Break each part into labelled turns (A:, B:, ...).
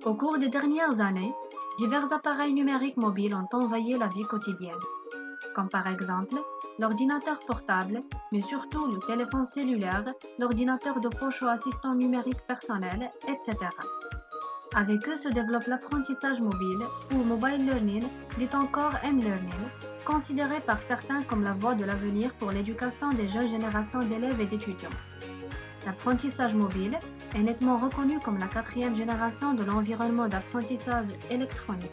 A: Au cours des dernières années, divers appareils numériques mobiles ont envahi la vie quotidienne, comme par exemple l'ordinateur portable, mais surtout le téléphone cellulaire, l'ordinateur de poche ou assistant numérique personnel, etc. Avec eux se développe l'apprentissage mobile ou mobile learning, dit encore M-learning, considéré par certains comme la voie de l'avenir pour l'éducation des jeunes générations d'élèves et d'étudiants. L'apprentissage mobile est nettement reconnu comme la quatrième génération de l'environnement d'apprentissage électronique,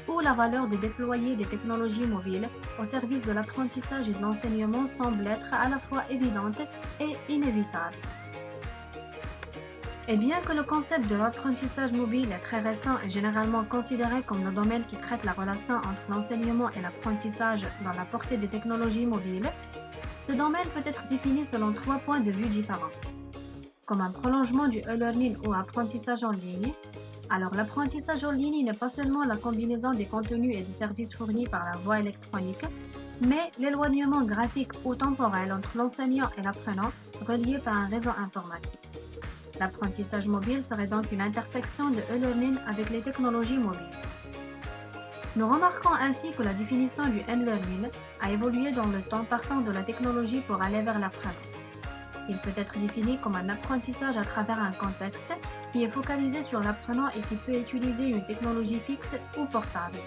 A: où la valeur de déployer des technologies mobiles au service de l'apprentissage et de l'enseignement semble être à la fois évidente et inévitable. Et bien que le concept de l'apprentissage mobile est très récent et généralement considéré comme le domaine qui traite la relation entre l'enseignement et l'apprentissage dans la portée des technologies mobiles, ce domaine peut être défini selon 3 points de vue différents. Comme un prolongement du e-learning ou apprentissage en ligne. Alors l'apprentissage en ligne n'est pas seulement la combinaison des contenus et des services fournis par la voie électronique, mais l'éloignement graphique ou temporel entre l'enseignant et l'apprenant relié par un réseau informatique. L'apprentissage mobile serait donc une intersection de e-learning avec les technologies mobiles. Nous remarquons ainsi que la définition du m-learning a évolué dans le temps partant de la technologie pour aller vers l'apprenant. Il peut être défini comme un apprentissage à travers un contexte qui est focalisé sur l'apprenant et qui peut utiliser une technologie fixe ou portable.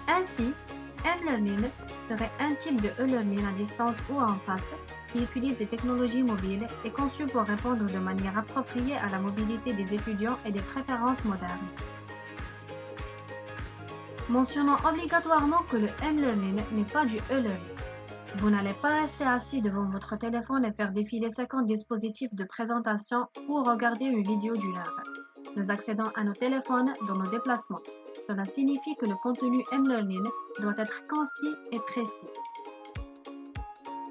A: Ainsi, M-Learning serait un type de e-learning à distance ou en face qui utilise des technologies mobiles et conçu pour répondre de manière appropriée à la mobilité des étudiants et des préférences modernes. Mentionnons obligatoirement que le M-Learning n'est pas du e-learning. Vous n'allez pas rester assis devant votre téléphone et faire défiler 50 dispositifs de présentation ou regarder une vidéo d'une heure. Nous accédons à nos téléphones dans nos déplacements. Cela signifie que le contenu M-Learning doit être concis et précis.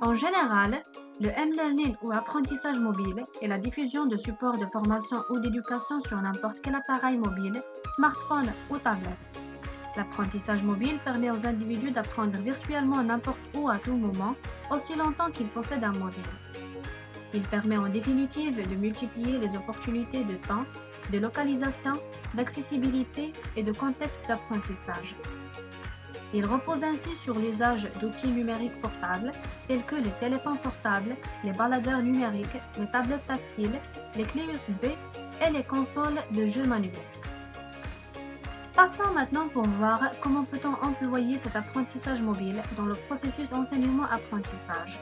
A: En général, le M-Learning ou apprentissage mobile est la diffusion de supports de formation ou d'éducation sur n'importe quel appareil mobile, smartphone ou tablette. L'apprentissage mobile permet aux individus d'apprendre virtuellement n'importe où à tout moment, aussi longtemps qu'ils possèdent un mobile. Il permet en définitive de multiplier les opportunités de temps, de localisation, d'accessibilité et de contexte d'apprentissage. Il repose ainsi sur l'usage d'outils numériques portables tels que les téléphones portables, les baladeurs numériques, les tablettes tactiles, les clés USB et les consoles de jeux manuels. Passons maintenant pour voir comment peut-on employer cet apprentissage mobile dans le processus d'enseignement-apprentissage.